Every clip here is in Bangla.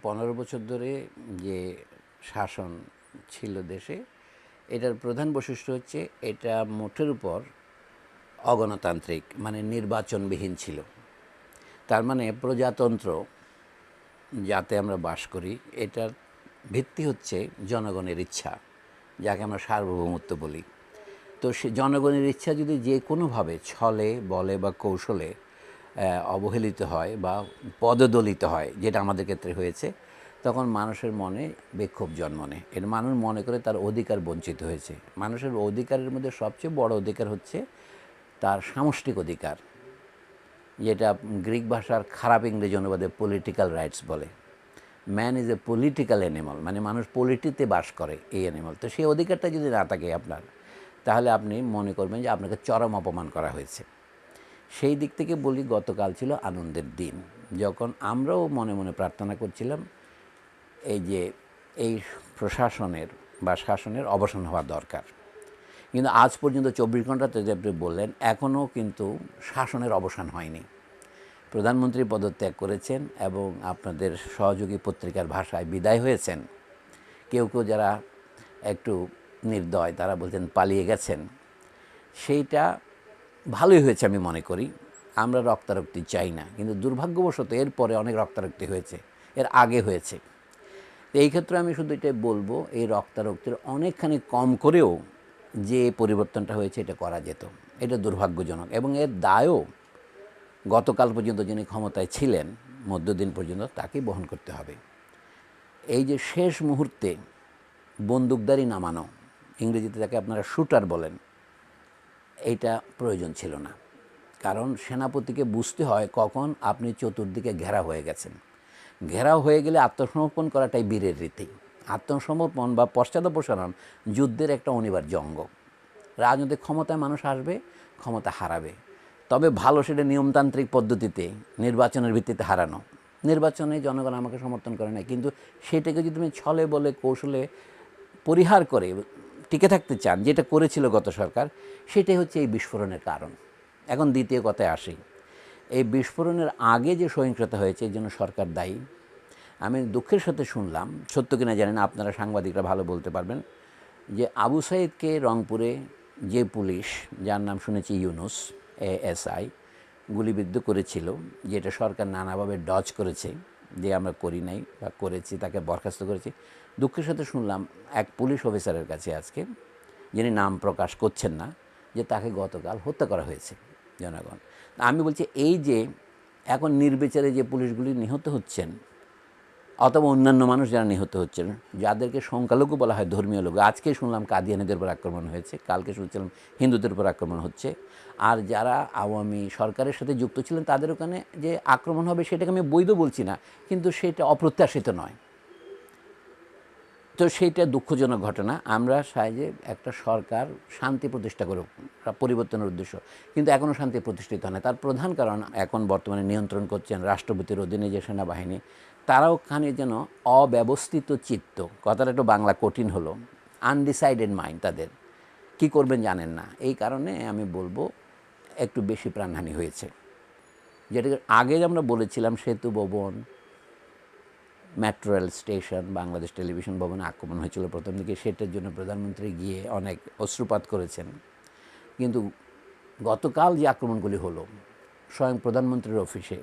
15 বছর ধরে যে শাসন ছিল দেশে, এটার প্রধান বৈশিষ্ট্য হচ্ছে এটা মোটের উপর অগণতান্ত্রিক, মানে নির্বাচনবিহীন ছিল। তার মানে প্রজাতন্ত্র যাতে আমরা বাস করি, এটার ভিত্তি হচ্ছে জনগণের ইচ্ছা, যাকে আমরা সার্বভৌমত্ব বলি। তো সে জনগণের ইচ্ছা যদি যে কোনোভাবে ছলে বলে বা কৌশলে অবহেলিত হয় বা পদদলিত হয়, যেটা আমাদের ক্ষেত্রে হয়েছে, তখন মানুষের মনে বিক্ষোভ জন্ম নেয়। এর মানুষ মনে করে তার অধিকার বঞ্চিত হয়েছে। মানুষের অধিকারের মধ্যে সবচেয়ে বড় অধিকার হচ্ছে তার সামষ্টিক অধিকার, যেটা গ্রিক ভাষার খারাপ ইংরেজি অনুবাদে পলিটিক্যাল রাইটস বলে। Man is a political animal, মানে মানুষ পলিটিতে বাস করে, এই অ্যানিমাল। তো সেই অধিকারটা যদি না থাকে আপনার, তাহলে আপনি মনে করবেন যে আপনাকে চরম অপমান করা হয়েছে। সেই দিক থেকে বলি, গতকাল ছিল আনন্দের দিন, যখন আমরাও মনে মনে প্রার্থনা করছিলাম এই প্রশাসনের বা শাসনের অবসান হওয়া দরকার। কিন্তু আজ পর্যন্ত 24 ঘন্টাতে যে আপনি বললেন, এখনও কিন্তু শাসনের অবসান হয়নি। প্রধানমন্ত্রী পদত্যাগ করেছেন এবং আপনাদের সহযোগী পত্রিকার ভাষায় বিদায় হয়েছেন। কেউ কেউ যারা একটু নির্দয়, তারা বলছেন পালিয়ে গেছেন। সেইটা ভালোই হয়েছে আমি মনে করি। আমরা রক্তারক্তি চাই না, কিন্তু দুর্ভাগ্যবশত এরপরে অনেক রক্তারক্তি হয়েছে, এর আগে হয়েছে। এই ক্ষেত্রে আমি শুধু এটাই বলবো, এই রক্তারক্তির অনেকখানি কম করেও যে পরিবর্তনটা হয়েছে এটা করা যেত। এটা দুর্ভাগ্যজনক, এবং এর দায়ও গতকাল পর্যন্ত যিনি ক্ষমতায় ছিলেন, মধ্যদিন পর্যন্ত, তাকে বহন করতে হবে। এই যে শেষ মুহূর্তে বন্দুকধারী নামানো, ইংরেজিতে তাকে আপনারা শুটার বলেন, এইটা প্রয়োজন ছিল না। কারণ সেনাপতিকে বুঝতে হয় কখন আপনি চতুর্দিকে ঘেরা হয়ে গেছেন। ঘেরাও হয়ে গেলে আত্মসমর্পণ করাটাই বীরের রীতি। আত্মসমর্পণ বা পশ্চাদপসরণ যুদ্ধের একটা অনিবার্য অঙ্গ। রাজনৈতিক ক্ষমতায় মানুষ আসবে, ক্ষমতা হারাবে, তবে ভালো সেটা নিয়মতান্ত্রিক পদ্ধতিতে নির্বাচনের ভিত্তিতে হারানো। নির্বাচনে জনগণ আমাকে সমর্থন করে না, কিন্তু সেটাকে যদি তুমি ছলে বলে কৌশলে পরিহার করে টিকে থাকতে চান, যেটা করেছিল গত সরকার, সেটাই হচ্ছে এই বিস্ফোরণের কারণ। এখন দ্বিতীয় কথায় আসি, এই বিস্ফোরণের আগে যে সহিংসতা হয়েছে, এই জন্য সরকার দায়ী। আমি দুঃখের সাথে শুনলাম, সত্য কিনা জানি না, আপনারা সাংবাদিকরা ভালো বলতে পারবেন, যে আবু সাইদকে রংপুরে যে পুলিশ, যার নাম শুনেছি ইউনুস, এএসআই, গুলিবিদ্ধ করেছিল, যেটা সরকার নানাভাবে ডজ করেছে, যে আমরা করি নাই বা করেছি, তাকে বরখাস্ত করেছি। দুঃখের সাথে শুনলাম এক পুলিশ অফিসারের কাছে আজকে, যিনি নাম প্রকাশ করছেন না, যে তাকে গতকাল হত্যা করা হয়েছে জনগণ। আমি বলছি, এই যে এখন নির্বিচারে যে পুলিশগুলি নিহত হচ্ছেন, অথবা অন্যান্য মানুষ যারা নিহত হচ্ছেন, যাদেরকে সংখ্যালঘু বলা হয়, ধর্মীয় লোক, আজকে শুনলাম কাদিয়ানীদের উপর আক্রমণ হয়েছে, কালকে শুনছিলাম হিন্দুদের উপর আক্রমণ হচ্ছে। আর যারা আওয়ামী সরকারের সাথে যুক্ত ছিলেন, তাদের ওখানে যে আক্রমণ হবে, সেটাকে আমি বৈধ বলছি না, কিন্তু সেটা অপ্রত্যাশিত নয়। তো সেইটা দুঃখজনক ঘটনা। আমরা চাই যে একটা সরকার শান্তি প্রতিষ্ঠা করুক, পরিবর্তনের উদ্দেশ্য, কিন্তু এখনও শান্তি প্রতিষ্ঠিত হয় না। তার প্রধান কারণ, এখন বর্তমানে নিয়ন্ত্রণ করছেন রাষ্ট্রপতির অধীনে যে সেনাবাহিনী, তারাও খানি যেন অব্যবস্থিত চিত্ত, কথাটা একটু বাংলা কঠিন হলো, আনডিসাইডেড মাইন্ড তাদের, কি করবেন জানেন না। এই কারণে আমি বলবো একটু বেশি প্রাণহানি হয়েছে। যেটা আগে আমরা বলেছিলাম, সেতু ভবন, metro rail station, Bangladesh television ভবনে আক্রমণ হয়েছিল প্রথম দিকে, সেটার জন্য প্রধানমন্ত্রী গিয়ে অনেক অশ্রুপাত করেছেন। কিন্তু গতকাল যে আক্রমণগুলি হলো, স্বয়ং প্রধানমন্ত্রীর অফিসে,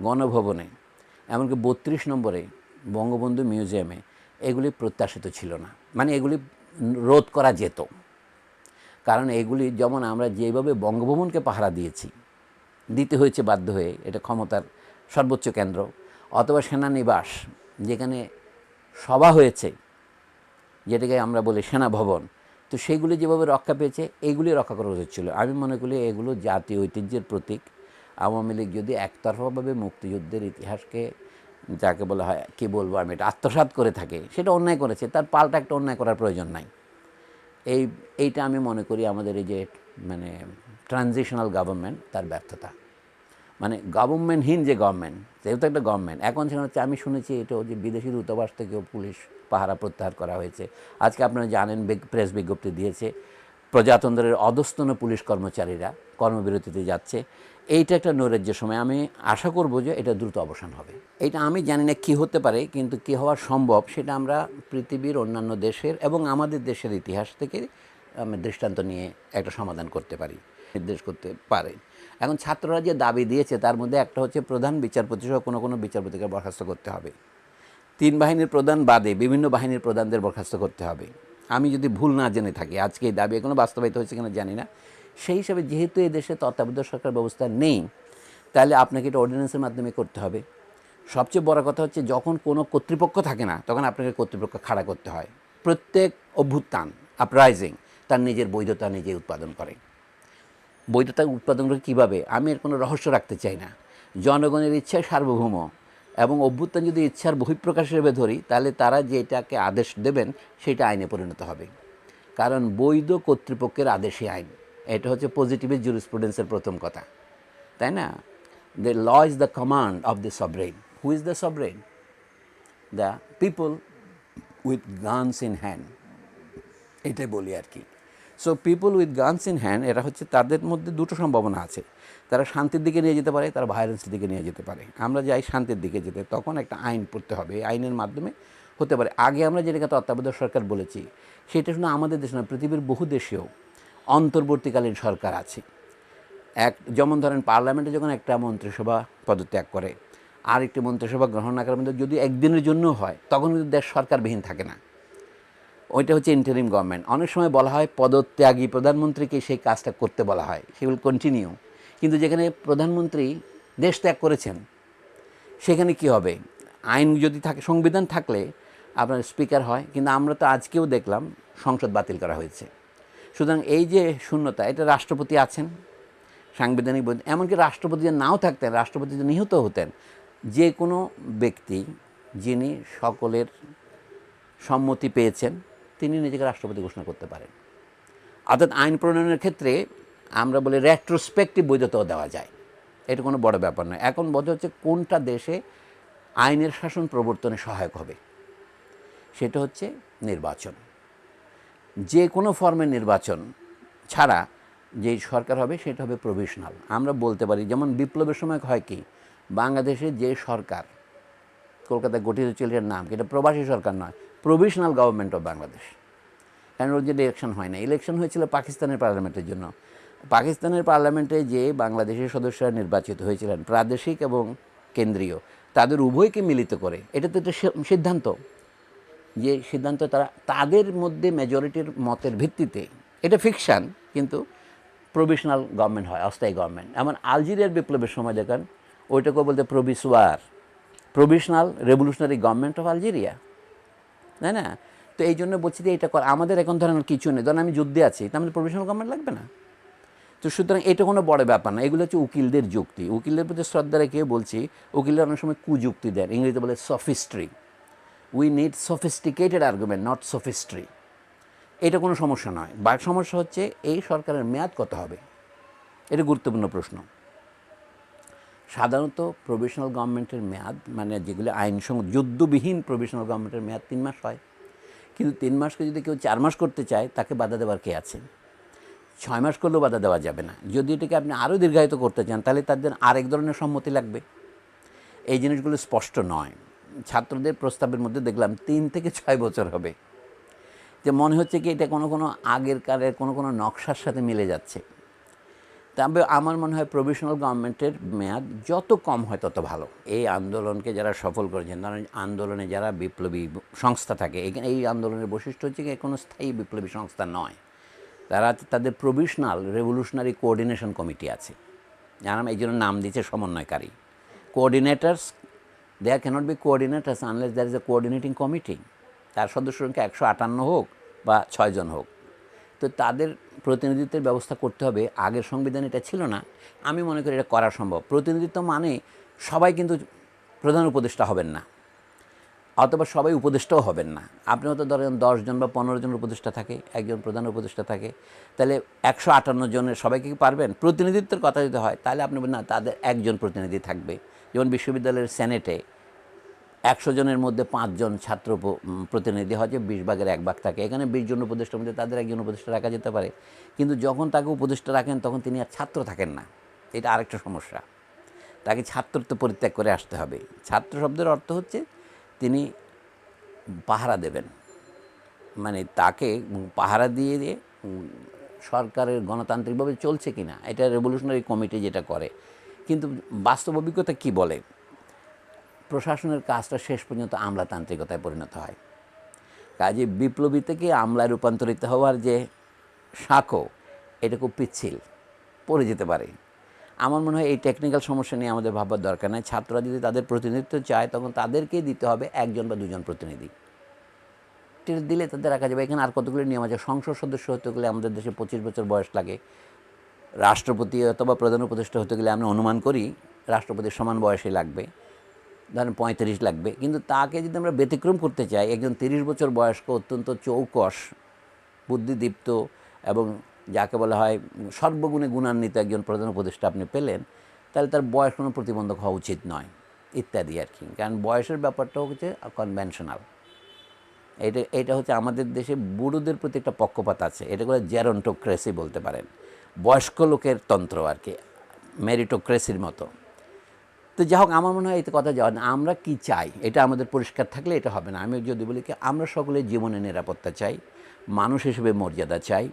গণভবনে, এমনকি 32 নম্বরে বঙ্গবন্ধু মিউজিয়ামে, এগুলি প্রত্যাশিত ছিল না। মানে এগুলি রোধ করা যেত, কারণ এগুলি যেমন আমরা যেভাবে বঙ্গভবনকে পাহারা দিয়েছি, দিতে হয়েছে বাধ্য হয়ে, এটা ক্ষমতার সর্বোচ্চ কেন্দ্র, অথবা সেনানিবাস, যেখানে সভা হয়েছে, যেটাকে আমরা বলি সেনা ভবন, তো সেইগুলি যেভাবে রক্ষা পেয়েছে, এইগুলি রক্ষা করা উচিত ছিল। আমি মনে করি এগুলো জাতীয় ঐতিহ্যের প্রতীক। আওয়ামী লীগ যদি একতরফাভাবে মুক্তিযুদ্ধের ইতিহাসকে, যাকে বলা হয়, কী বলবো আমি, এটা আত্মসাৎ করে থাকে, সেটা অন্যায় করেছে, তার পাল্টা একটা অন্যায় করার প্রয়োজন নাই। এইটা আমি মনে করি আমাদের এই যে মানে ট্রানজিশনাল গভর্নমেন্ট, তার ব্যর্থতা। মানে গভর্নমেন্টহীন যে গভর্নমেন্ট, যেহেতু একটা গভর্নমেন্ট, এখন সেখানে হচ্ছে, আমি শুনেছি এটাও যে বিদেশি দূতাবাস থেকেও পুলিশ পাহারা প্রত্যাহার করা হয়েছে। আজকে আপনারা জানেন, প্রেস বিজ্ঞপ্তি দিয়েছে, প্রজাতন্ত্রের অধস্তন পুলিশ কর্মচারীরা কর্মবিরতিতে যাচ্ছে। এইটা একটা নৈরাজ্যের সময়। আমি আশা করব যে এটা দ্রুত অবসান হবে। এটা আমি জানি না কী হতে পারে, কিন্তু কী হওয়া সম্ভব সেটা আমরা পৃথিবীর অন্যান্য দেশের এবং আমাদের দেশের ইতিহাস থেকে দৃষ্টান্ত নিয়ে একটা সমাধান করতে পারি, নির্দেশ করতে পারে। এখন ছাত্ররা যে দাবি দিয়েছে তার মধ্যে একটা হচ্ছে প্রধান বিচারপতি সহ কোনো কোনো বিচারপতিকে বরখাস্ত করতে হবে, 3 বাহিনীর প্রধান বাদে বিভিন্ন বাহিনীর প্রধানদের বরখাস্ত করতে হবে। আমি যদি ভুল না জেনে থাকি, আজকে এই দাবি এখনো বাস্তবায়িত হয়েছে কিনা জানি না। সেই হিসাবে যেহেতু এই দেশে তত্ত্বাবধায়ক সরকার ব্যবস্থা নেই, তাহলে আপনাকে এটা অর্ডিন্যান্সের মাধ্যমে করতে হবে। সবচেয়ে বড় কথা হচ্ছে যখন কোনো কর্তৃপক্ষ থাকে না তখন আপনাকে কর্তৃপক্ষ খাড়া করতে হয়। প্রত্যেক অভ্যুত্থান আপরাইজিং তার নিজের বৈধতা নিজে উৎপাদন করে। বৈধতা উৎপাদন করে কীভাবে, আমি এর কোনো রহস্য রাখতে চাই না। জনগণের ইচ্ছায় সার্বভৌম, এবং অভ্যুত্থান যদি ইচ্ছার বহিঃপ্রকাশ হিসেবে ধরি তাহলে তারা যেটাকে আদেশ দেবেন সেটা আইনে পরিণত হবে, কারণ বৈধ কর্তৃপক্ষের আদেশই আইন। এটা হচ্ছে পজিটিভিস্ট জুরিসপ্রুডেন্সের প্রথম কথা, তাই না? The law is the command of the sovereign. Who is the sovereign? The people with guns in hand, এটাই বলি আর কি। So people with guns in hand, এরা হচ্ছে তাদের মধ্যে দুটো সম্ভাবনা আছে। তারা শান্তির দিকে নিয়ে যেতে পারে, তারা ভায়োলেন্সের দিকে নিয়ে যেতে পারে। আমরা যাই শান্তির দিকে যেতে, তখন একটা আইন পড়তে হবে, এই আইনের মাধ্যমে হতে পারে। আগে আমরা যেটাকে তত্ত্বাবধায়ক সরকার বলেছি, সেটা শুধু আমাদের দেশ নয়, পৃথিবীর বহু দেশেও অন্তর্বর্তীকালীন সরকার আছে। যেমন ধরেন পার্লামেন্টে যখন একটা মন্ত্রিসভা পদত্যাগ করে, আর একটি মন্ত্রিসভা গ্রহণ না করার মধ্যে যদি একদিনের জন্য হয়, তখন কিন্তু দেশ সরকারবিহীন থাকে না। ওইটা হচ্ছে ইন্টারিম গভর্নমেন্ট। অনেক সময় বলা হয় পদত্যাগী প্রধানমন্ত্রীকে সেই কাজটা করতে বলা হয়, সে উইল কন্টিনিউ। কিন্তু যেখানে প্রধানমন্ত্রী দেশ ত্যাগ করেছেন সেখানে কি হবে? আইন যদি থাকে, সংবিধান থাকলে আপনার স্পিকার হয়, কিন্তু আমরা তো আজকেও দেখলাম সংসদ বাতিল করা হয়েছে। সুতরাং এই যে শূন্যতা, এটা রাষ্ট্রপতি আছেন, সাংবিধানিক এমনকি রাষ্ট্রপতি যে নাও থাকতেন, রাষ্ট্রপতি যে নিহত হতেন, যে কোনো ব্যক্তি যিনি সকলের সম্মতি পেয়েছেন তিনি নিজেকে রাষ্ট্রপতি ঘোষণা করতে পারেন। অর্থাৎ আইন প্রণয়নের ক্ষেত্রে আমরা বলি রেট্রোস্পেক্টিভ বৈধতাও দেওয়া যায়, এটা কোনো বড় ব্যাপার নয়। এখন বোধ হচ্ছে কোনটা দেশে আইনের শাসন প্রবর্তনে সহায়ক হবে, সেটা হচ্ছে নির্বাচন। যে কোনো ফর্মের নির্বাচন ছাড়া যেই সরকার হবে সেটা হবে প্রভিশনাল। আমরা বলতে পারি যেমন বিপ্লবের সময় হয় কি, বাংলাদেশে যে সরকার কলকাতায় গঠিত ছিল এর নাম, এটা প্রবাসী সরকার নয়, প্রভিশনাল গভর্নমেন্ট অফ বাংলাদেশ। কারণ ওর যে ইলেকশন হয় না, ইলেকশন হয়েছিল পাকিস্তানের পার্লামেন্টের জন্য। পাকিস্তানের পার্লামেন্টে যে বাংলাদেশের সদস্যরা নির্বাচিত হয়েছিলেন, প্রাদেশিক এবং কেন্দ্রীয়, তাদের উভয়কে মিলিত করে, এটা তো একটা সিদ্ধান্ত, যে সিদ্ধান্ত তারা তাদের মধ্যে মেজরিটির মতের ভিত্তিতে, এটা ফিকশান কিন্তু প্রভিশনাল গভর্নমেন্ট হয়, অস্থায়ী গভর্নমেন্ট। এমন আলজেরিয়ার বিপ্লবের সময় দেখেন ওইটাকেও বলতে প্রভিসোয়ার, provisional revolutionary government of Algeria, তাই না? তো এই জন্য বলছি যে এটা আমাদের এখন ধরেন কিছু নেই, ধরেন আমি যুদ্ধে আছি, তার মধ্যে প্রভিশনাল গভর্নমেন্ট লাগবে না। তো সুতরাং এটা কোনো বড় ব্যাপার না। এগুলো হচ্ছে উকিলদের যুক্তি, উকিলদের প্রতি শ্রদ্ধা রেখে বলছি, উকিলরা অনেক সময় কুযুক্তি দেন, ইংরেজিতে বলে sophistry. We need sophisticated argument, not sophistry. এটা কোনো সমস্যা নয়। বা সমস্যা হচ্ছে এই সরকারের মেয়াদ কত হবে, এটা গুরুত্বপূর্ণ প্রশ্ন। সাধারণত প্রভিশনাল গভর্নমেন্টের মেয়াদ, মানে যেগুলো যুদ্ধবিহীন প্রভিশনাল গভর্নমেন্টের মেয়াদ 3 মাস হয়। কিন্তু 3 মাসকে যদি কেউ 4 মাস করতে চায়, তাকে বাধা দেওয়ার কে আছে? 6 মাস করলেও বাধা দেওয়া যাবে না। যদি এটাকে আপনি আরও দীর্ঘায়িত করতে চান, তাহলে তাদের আরেক ধরনের সম্মতি লাগবে। এই জিনিসগুলো স্পষ্ট নয়। ছাত্রদের প্রস্তাবের মধ্যে দেখলাম 3 থেকে 6 বছর হবে, যে মনে হচ্ছে কি এটা কোনো কোনো আগের কালের কোনো কোনো নকশার সাথে মিলে যাচ্ছে। তবে আমার মনে হয় প্রভিশনাল গভর্নমেন্টের মেয়াদ যত কম হয় তত ভালো। এই আন্দোলনকে যারা সফল করেছেন, কারণ আন্দোলনে যারা বিপ্লবী সংস্থা থাকে, এখানে এই আন্দোলনের বৈশিষ্ট্য হচ্ছে কি কোনো স্থায়ী বিপ্লবী সংস্থা নয়, তারা তাদের প্রভিশনাল রেভলিউশনারি কোঅর্ডিনেশন কমিটি আছে, যারা এই জন্য নাম দিচ্ছে সমন্বয়কারী। Coordinators, there cannot be coordinators unless there is a coordinating committee. তার সদস্য সংখ্যা 158 হোক বা 6 জন হোক, তো তাদের প্রতিনিধিত্বের ব্যবস্থা করতে হবে। আগের সংবিধানে এটা ছিল না, আমি মনে করি এটা করা সম্ভব। প্রতিনিধিত্ব মানে সবাই কিন্তু প্রধান উপদেষ্টা হবেন না, অথবা সবাই উপদেষ্টাও হবেন না। আপনি হয়তো ধরেন 10 জন বা 15 জন উপদেষ্টা থাকে, একজন প্রধান উপদেষ্টা থাকে, তাহলে 158 জনের সবাইকে কি পারবেন? প্রতিনিধিত্বের কথা যদি হয় তাহলে আপনি বলেন না, তাদের একজন প্রতিনিধি থাকবে। যেমন বিশ্ববিদ্যালয়ের সেনেটে 100 জনের মধ্যে 5 জন ছাত্র প্রতিনিধি হয়, যে 20 ভাগের 1 ভাগ থাকে। এখানে 20 জন উপদেষ্টার মধ্যে তাদের একজন উপদেষ্টা রাখা যেতে পারে, কিন্তু যখন তাকে উপদেষ্টা রাখেন তখন তিনি আর ছাত্র থাকেন না। এটা আরেকটা সমস্যা। তাকে ছাত্রত্ব পরিত্যাগ করে আসতে হবে। ছাত্র শব্দের অর্থ হচ্ছে তিনি পাহারা দেবেন, মানে তাকে পাহারা দিয়ে দিয়ে সরকারের গণতান্ত্রিকভাবে চলছে কি না, এটা রেভলিউশনারি কমিটি যেটা করে। কিন্তু বাস্তব অভিজ্ঞতা কী বলে, প্রশাসনের কাজটা শেষ পর্যন্ত আমলাতান্ত্রিকতায় পরিণত হয়। কাজে বিপ্লবী থেকে আমলায় রূপান্তরিত হওয়ার যে সাঁকো, এটা খুব পিচ্ছিল, পড়ে যেতে পারে। আমার মনে হয় এই টেকনিক্যাল সমস্যা নিয়ে আমাদের ভাববার দরকার নেই। ছাত্ররা যদি তাদের প্রতিনিধিত্ব চায় তখন তাদেরকেই দিতে হবে 1 জন বা 2 জন প্রতিনিধি, দিলে তাদের রাখা যাবে। এখানে আর কতগুলো নিয়ম আছে। সংসদ সদস্য হতে গেলে আমাদের দেশে 25 বছর বয়স লাগে। রাষ্ট্রপতি অথবা প্রধান উপদেষ্টা হতে গেলে আমরা অনুমান করি রাষ্ট্রপতির সমান বয়সে লাগবে, ধরেন 35 লাগবে। কিন্তু তাকে যদি আমরা ব্যতিক্রম করতে চাই, একজন 30 বছর বয়স্ক অত্যন্ত চৌকস, বুদ্ধিদীপ্ত এবং যাকে বলা হয় সর্বগুণে গুণান্বিত একজন প্রধান উপদেষ্টা আপনি পেলেন, তাহলে তার বয়স কোনো প্রতিবন্ধক হওয়া উচিত নয়, ইত্যাদি আর কি। কারণ বয়সের ব্যাপারটা হচ্ছে কনভেনশনাল। এটা হচ্ছে আমাদের দেশে বুড়োদের প্রতি একটা পক্ষপাত আছে, এটা করে জেরন্টোক্রেসি বলতে পারেন, বয়স্ক লোকের তন্ত্র আর কি, মেরিটোক্রেসির মতো। তো যাই হোক, আমার মনে হয় এতে কথা যাওয়া না। আমরা কি চাই এটা আমাদের পরিষ্কার থাকলে এটা হবে না। আমি যদি বলি কি, আমরা সকলে জীবনের নিরাপত্তা চাই, মানুষ হিসেবে মর্যাদা চাই,